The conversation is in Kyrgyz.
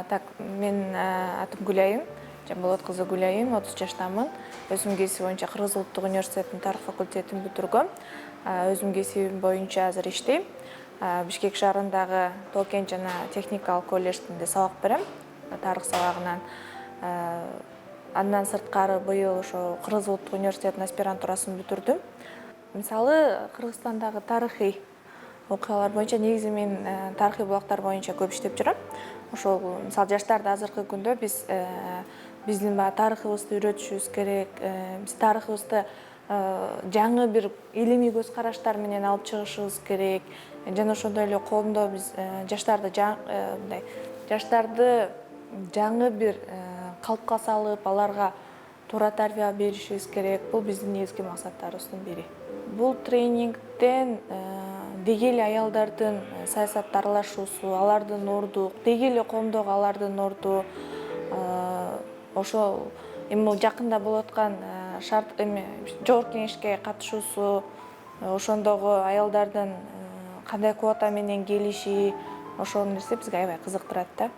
Так, мен атым Гүлайым, Жамболот кызы Гүлайым, 30 жаштамын. Өзүм кесип боюнча Кыргыз Улуттук университетинин тарых факультетин бүтүргөм. Өзүм кесибим боюнча азыр иштейм. Бишкек шаарындагы Тоо-Кен жана техникалык колледжинде сабак берем, тарых сабагынан. Андан сырткары быйыл ошо Кыргыз Улуттук университетинин аспирантурасын бүтүрдүм. Мисалы, Кыргызстандагы тарыхый окуялар боюнча негизи мен тарыхый булактар боюнча көп иштеп жүрөм. Ошол мисалы жаштарды азыркы күндө биздин тарыхыбызды үйрөтүшүбүз керек, биз тарыхыбызды жаңы бир илимий көз караштар менен алып чыгышыбыз керек. Жана ошондой эле коомдо биз жаштарды жаңы бир калпка салып, аларга туура тарбия беришибиз керек. Бул биздин негизги максаттарыбыздын бири. Бул тренингден деги эле аялдардын саясатта аралашуусу, алардын орду, деги эле коомдогу алардын орду, ошол эми жакында болуп аткан жогорку кеңешке катышуусу, ошондогу аялдардын кандай квота менен келиши, ошол нерсе бизге аябай кызыктырат да.